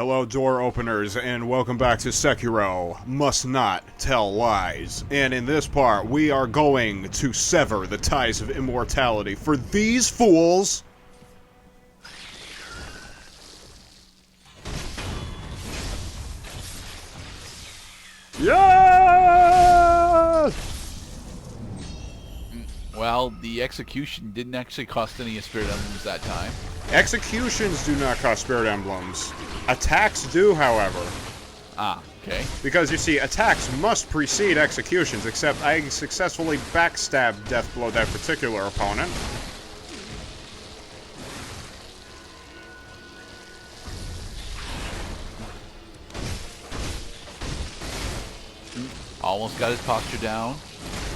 Hello, door openers, and welcome back to Sekiro, Must Not Tell Lies. And in this part, we are going to sever the ties of immortality for these fools. Yes! Well, the execution didn't actually cost any spirit emblems that time. Executions do not cost spirit emblems. Attacks do, however. Ah, okay. Because, you see, attacks must precede executions, except I successfully backstabbed Deathblow that particular opponent. Almost got his posture down.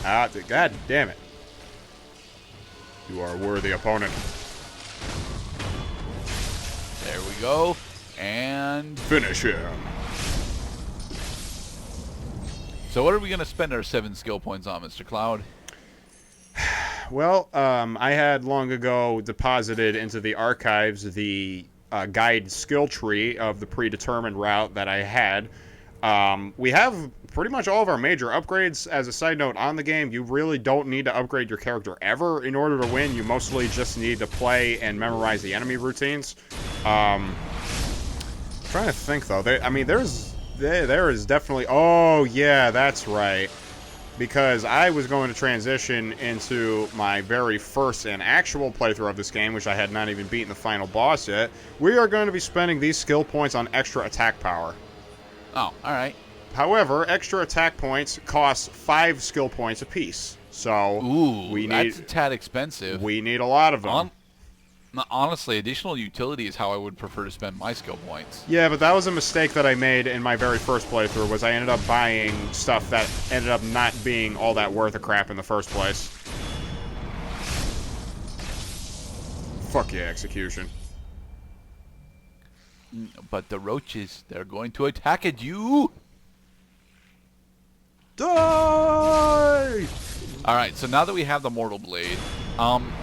Ah, god damn it. You are a worthy opponent. There we go. And finish him. So what are we going to spend our 7 skill points on, Mr. Cloud? Well, I had long ago deposited into the archives the guide skill tree of the predetermined route that I had. We have pretty much all of our major upgrades. As a side note, on the game, you really don't need to upgrade your character ever in order to win. You mostly just need to play and memorize the enemy routines. I'm trying to think, though. There is definitely... Oh, yeah, that's right. Because I was going to transition into my very first and actual playthrough of this game, which I had not even beaten the final boss yet. We are going to be spending these skill points on extra attack power. Oh, alright. However, extra attack points cost 5 skill points apiece. So, that's a tad expensive. We need a lot of them. Honestly, additional utility is how I would prefer to spend my skill points. Yeah, but that was a mistake that I made in my very first playthrough, was I ended up buying stuff that ended up not being all that worth a crap in the first place. Fuck yeah, execution. But the roaches, they're going to attack at you! Die! Alright, so now that we have the Mortal Blade,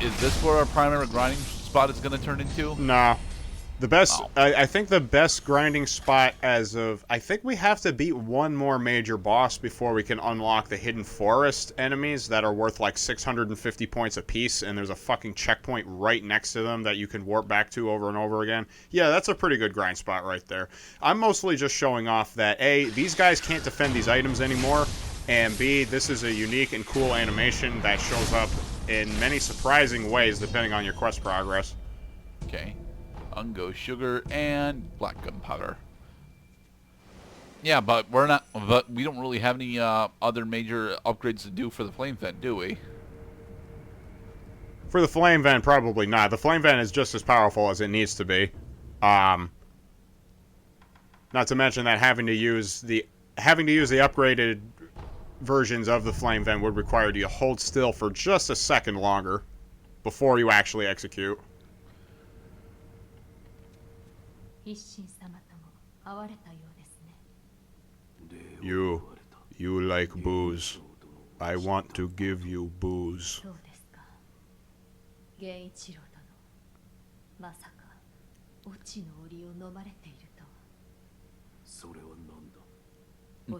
is this where our primary grinding spot is going to turn into? No. The best, I think the best grinding spot as of... I think we have to beat one more major boss before we can unlock the Hidden Forest enemies that are worth like 650 points apiece, and there's a fucking checkpoint right next to them that you can warp back to over and over again. Yeah, that's a pretty good grind spot right there. I'm mostly just showing off that, A, these guys can't defend these items anymore, and B, this is a unique and cool animation that shows up in many surprising ways depending on your quest progress. Okay. Ungo sugar and black gunpowder. Yeah, but we don't really have any other major upgrades to do for the flame vent, do we? For the flame vent, probably not. The flame vent is just as powerful as it needs to be. Not to mention that having to use the upgraded versions of the flame vent would require you to hold still for just a second longer before you actually execute. You like booze. I want to give you booze.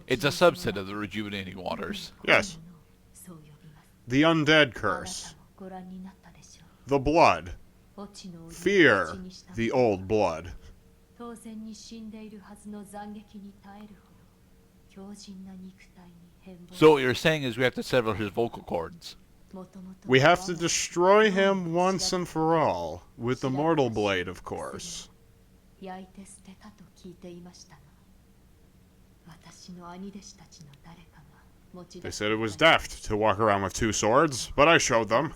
It's a subset of the rejuvenating waters. Yes. The undead curse. The blood. Fear the old blood. So what you're saying is we have to sever his vocal cords. We have to destroy him once and for all, with the mortal blade, of course. They said it was deft to walk around with 2 swords, but I showed them.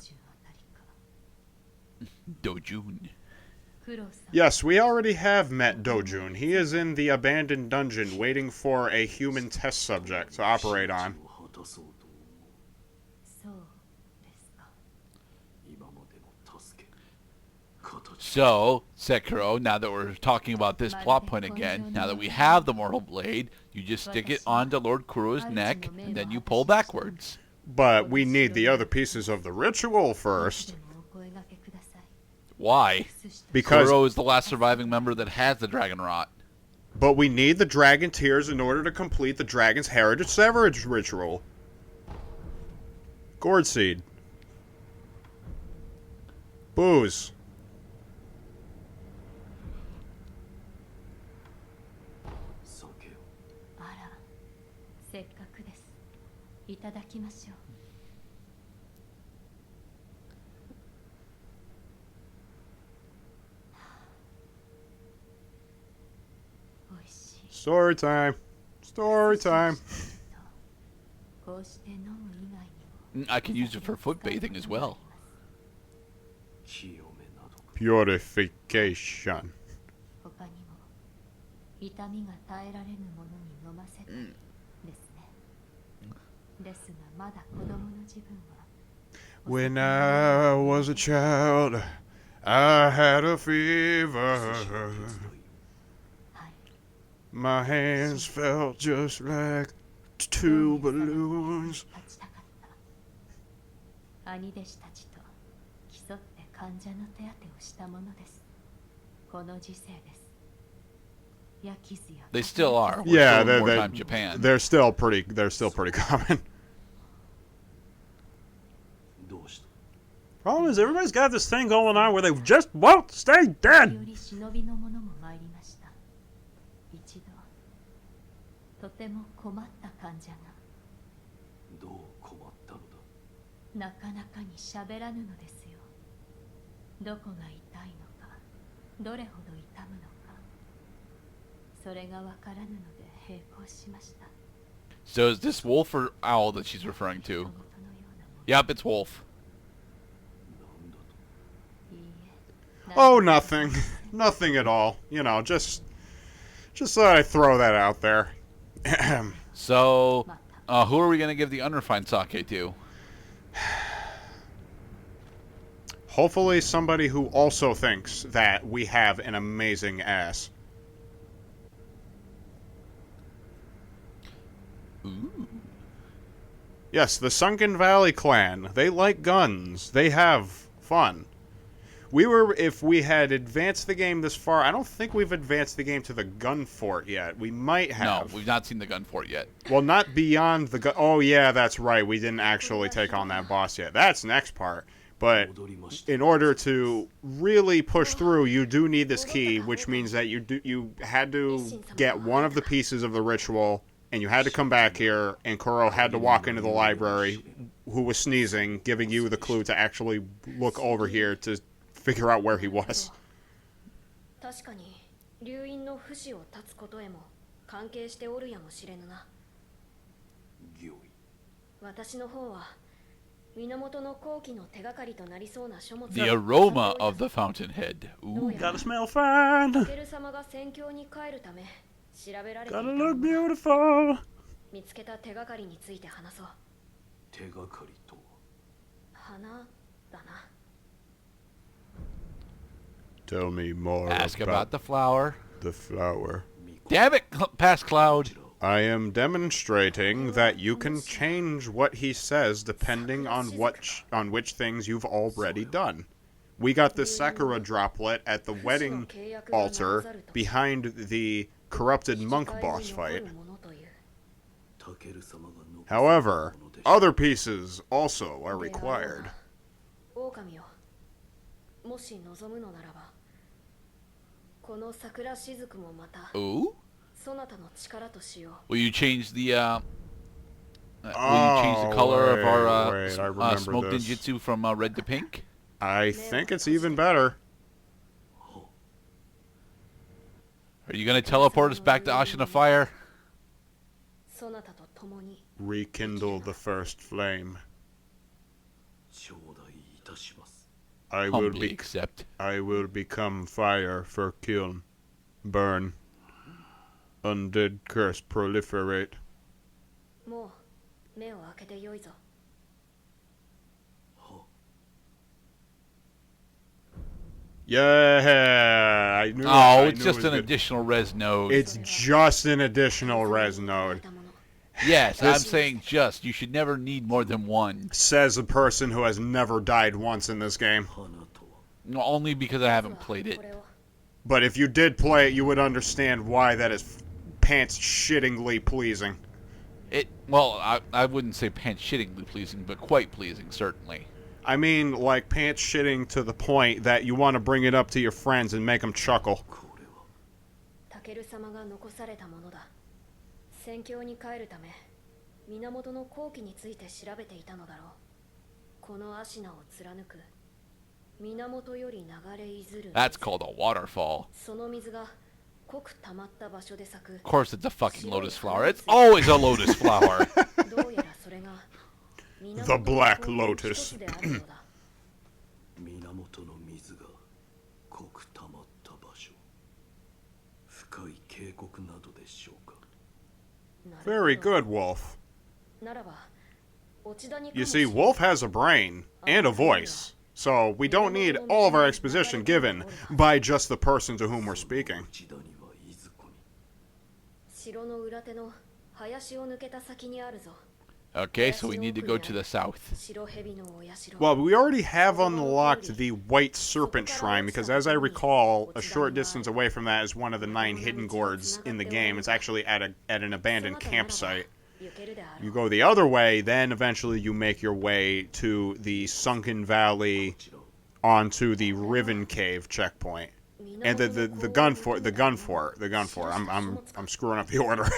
Dojun. Yes, we already have met Dojun. He is in the abandoned dungeon waiting for a human test subject to operate on. So, Sekiro, now that we're talking about this plot point again, now that we have the Mortal Blade, you just stick it onto Lord Kuro's neck, and then you pull backwards. But we need the other pieces of the ritual first. Why? Because Kuro is the last surviving member that has the Dragon Rot. But we need the dragon tears in order to complete the dragon's heritage severage ritual. Gourd seed. Booze. 酒を。あら、せっかくです。いただきましょう。おいしい。 Story time. Story time. こうして飲む以外にも I can use it for foot bathing as well. 清めなどか。 Purification. 他にも痛みが耐えられぬものに飲ませたりですね。ですがまだ子供の自分は When I was a child, I had a fever. はい。 My hands felt just like two balloons. 立ちたかった兄弟子たちと競って患者の手当てをしたものです。この時世です。焼き津や They still are. We're Yeah, still in they're, wartime Japan. they're still pretty common. どうした。 Problem is, everybody's got this thing going on where they just won't stay 時 dead. 折忍びの者も参りました。一度とても困った患者がどう困ったのだ。なかなかに喋らぬのですよ。どこが痛いのか、どれほど痛むのか、それがわからぬので並行しました。 So is this wolf or owl that she's referring 人 to? 事のようなもの Yep, it's wolf. なんだと。いいえ。 Oh, nothing. Nothing at all. You know, just thought I'd throw that out there. So, who are we going to give the unrefined sake to? Hopefully somebody who also thinks that we have an amazing ass. Ooh. Yes, the Sunken Valley clan. They like guns. They have fun. If we had advanced the game this far, I don't think we've advanced the game to the gun fort yet. We might No, have. we've not seen the gun fort yet. Well, not beyond the gun. Oh, yeah, that's right. We didn't actually take on that boss yet. That's next part. But 戻りました。 in order to really push through, you do need this key, which means that you had to get one of the pieces of the ritual, and you had to come back here, and Kuro had to walk into the library, who was sneezing, giving you the clue to actually look over here to figure out where he was. 確かに流因の不死を断つことへも関係しておるやもしれぬな。御意。私の方は源の後期の手がかりとなりそうな書物 The aroma of the fountainhead. ど Ooh. うやら Gotta smell fine. タケル様が戦況に帰るため調べられていた Gotta も look のだ。 beautiful. 見つけた手がかりについて話そう。手がかりとは。花だな。 Tell me more Ask about about the flower. the flower. Damn it, past cloud. I am demonstrating that you can change what he says depending on which things you've already done. We got the Sakura droplet at the wedding altar behind the corrupted monk boss fight. タケル様が残す However, ものでした。 other pieces also are required. 狼よ、もし望むのならば、この桜雫もまた Ooh. そなたの力としよ Will you change the will you change the color of our wait, I remember smoke this. ninjutsu from red to pink? I think it's even better. Are you gonna teleport us back to Ashina Fire? う。そなたと共に Rekindle the first flame. 頂戴いたします。 I will Humbly be accept. I will become fire for kiln. Burn. Undead curse proliferate. もう目を開けてよいぞ。 Yeah, I knew. Oh, I it's knew just it was an good. additional res node. It's just an additional res node. Yes, I'm This- saying just. You should never need more than one. Says a person who has never died once in this game. 花とは。 No, only because I haven't played it. これを But if you did play it, you would understand why that is pants-shittingly pleasing. Well, I wouldn't say pants-shittingly pleasing, but quite pleasing, certainly. I mean, like, pants-shitting to the point that you want to bring it up to your friends and make them chuckle. これはタケル様が残されたものだ。戦況に帰るため源の後期について調べていたのだろう。このアシナを貫く源より流れいずる That's called a waterfall. その水が濃く溜まった場所で咲く Of course, it's a fucking lotus flower. It's always a lotus flower. どうやらそれが The Black Lotus. 源の一つであるのだ。源の水が濃く溜まった場所、深い渓谷などでしょうか。なるほど Very good, Wolf. ならば落ち谷か You もしれ see, ない Wolf has a brain and a voice, so we don't need all of our exposition given by just the person to whom we're speaking. 内谷はいずこに。城の裏手の林を抜けた先にあるぞ。 Okay, so we need to go to the south. 白蛇のお社。 Well, we already have unlocked the White Serpent Shrine, because as I recall, a short distance away from that is one of the 9 hidden gourds in the game. It's actually at an abandoned campsite. You go the other way, then eventually you make your way to the Sunken Valley onto the Riven Cave checkpoint. And the gun fort. I'm screwing up the order.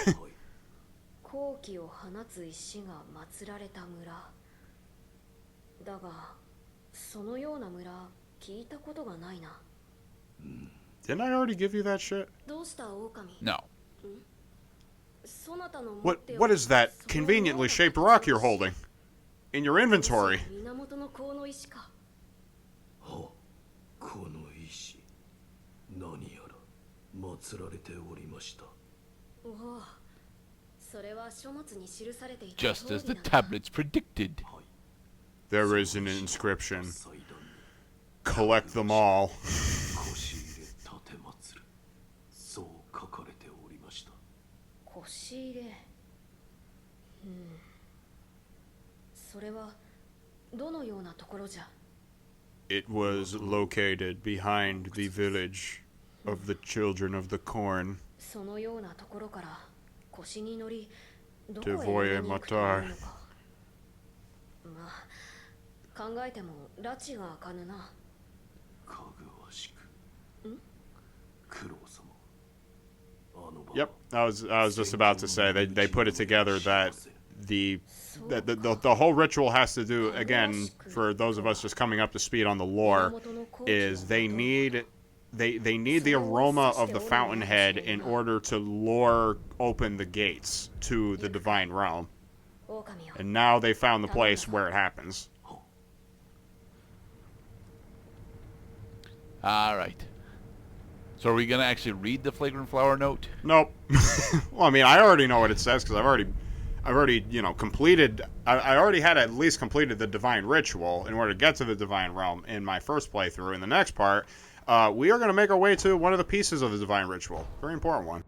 好気を放つ石が祀られた村だが、そのような村聞いたことがないな。 Didn't I already give you that shit? どうした狼？ No. そなたの持っておる What is that conveniently shaped rock you're holding in your inventory? 源の香の石か。はあ、この石、何やら祀られておりました。おお、それは書物に記されていた Just 通 as り the だな。 tablets predicted. There is an inscription. 祭壇に Collect them all. 腰入れ立て祭る、そう書かれておりました。腰入れ。それはどのようなところじゃ。 It was located behind the village of the children of the corn. そのようなところから腰に乗りどこ De へ voye 逃げに行くというの matar. か。まあ考えても拉致が開かぬな。かぐわしく。九郎様。あの場 Yep, I was just about to say they put it together that the whole ritual has to do, again, for those of us just coming up to speed on the lore, is they need the aroma of the fountainhead in order to lure open the gates to the divine realm. 狼よ。 And now they found the place where it happens. All right. So are we gonna actually read the flagrant flower note? Nope. Well, I mean, I already know what it says because I've already, completed. I already had at least completed the divine ritual in order to get to the divine realm in my first playthrough. In the next part, we are going to make our way to one of the pieces of the divine ritual. Very important one.